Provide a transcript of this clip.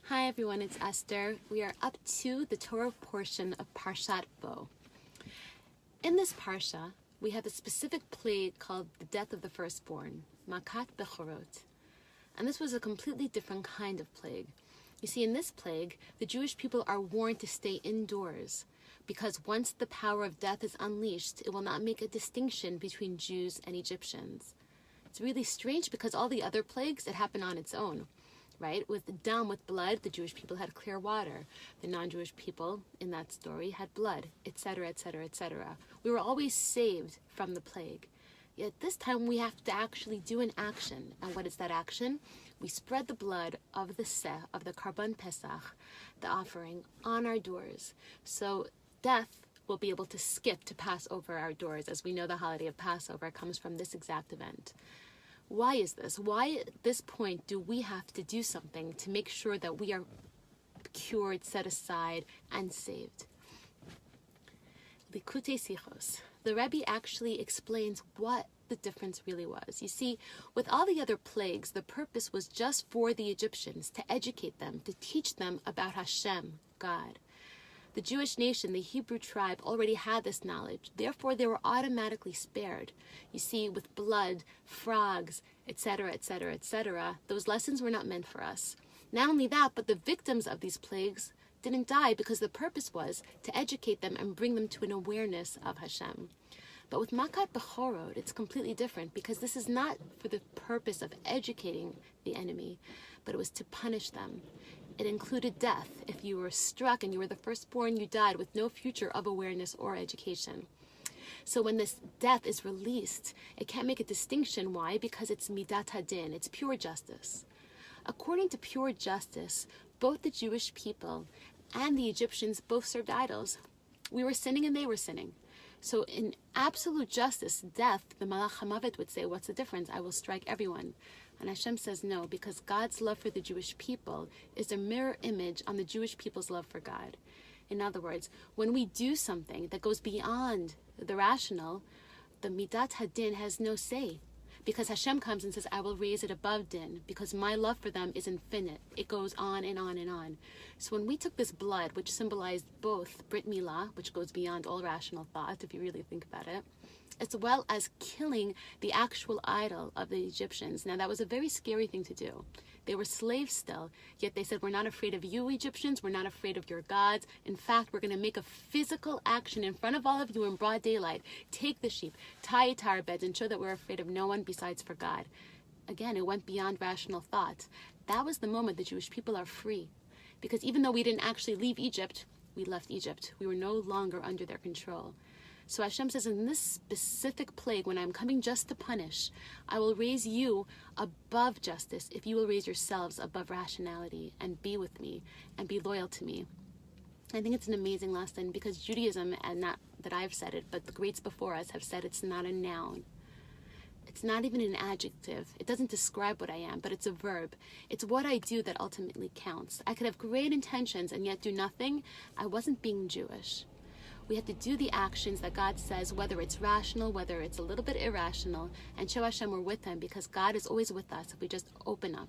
Hi everyone, it's Esther. We are up to the Torah portion of Parshat Bo. In this Parsha, we have a specific plague called the death of the firstborn, Makat Bechorot. And this was a completely different kind of plague. You see, in this plague, the Jewish people are warned to stay indoors, because once the power of death is unleashed, it will not make a distinction between Jews and Egyptians. It's really strange because all the other plagues, it happened on its own. Right? With dam, with blood, the Jewish people had clear water. The non-Jewish people in that story had blood, etc., etc., etc. We were always saved from the plague. Yet this time we have to actually do an action. And what is that action? We spread the blood of the seh, of the Karban Pesach, the offering, on our doors. So death will be able to skip, to pass over our doors. As we know, the holiday of Passover comes from this exact event. Why is this? Why at this point do we have to do something to make sure that we are cured, set aside, and saved? Likutei Sichos. The Rebbe actually explains what the difference really was. You see, with all the other plagues, the purpose was just for the Egyptians, to educate them, to teach them about Hashem, God. The Jewish nation, the Hebrew tribe, already had this knowledge. Therefore, they were automatically spared. You see, with blood, frogs, etc., etc., etc., those lessons were not meant for us. Not only that, but the victims of these plagues didn't die because the purpose was to educate them and bring them to an awareness of Hashem. But with Makat Bechorot, it's completely different because this is not for the purpose of educating the enemy, but it was to punish them. It included death. If you were struck and you were the firstborn, you died with no future of awareness or education. So when this death is released, it can't make a distinction. Why? Because it's midat hadin, it's pure justice. According to pure justice, both the Jewish people and the Egyptians both served idols. We were sinning and they were sinning. So in absolute justice, death, the Malach HaMavet would say, what's the difference? I will strike everyone. And Hashem says no, because God's love for the Jewish people is a mirror image on the Jewish people's love for God. In other words, when we do something that goes beyond the rational, the midat hadin has no say. Because Hashem comes and says, I will raise it above din, because my love for them is infinite. It goes on and on and on. So when we took this blood, which symbolized both Brit Milah, which goes beyond all rational thought, if you really think about it, as well as killing the actual idol of the Egyptians. Now, that was a very scary thing to do. They were slaves still, yet they said, we're not afraid of you, Egyptians. We're not afraid of your gods. In fact, we're going to make a physical action in front of all of you in broad daylight. Take the sheep, tie it to our beds, and show that we're afraid of no one besides for God. Again, it went beyond rational thought. That was the moment the Jewish people are free. Because even though we didn't actually leave Egypt, we left Egypt. We were no longer under their control. So Hashem says, in this specific plague, when I'm coming just to punish, I will raise you above justice if you will raise yourselves above rationality and be with me and be loyal to me. I think it's an amazing lesson because Judaism, and not that I've said it, but the greats before us have said it's not a noun. It's not even an adjective. It doesn't describe what I am, but it's a verb. It's what I do that ultimately counts. I could have great intentions and yet do nothing. I wasn't being Jewish. We have to do the actions that God says, whether it's rational, whether it's a little bit irrational, and show Hashem we're with Him because God is always with us if we just open up.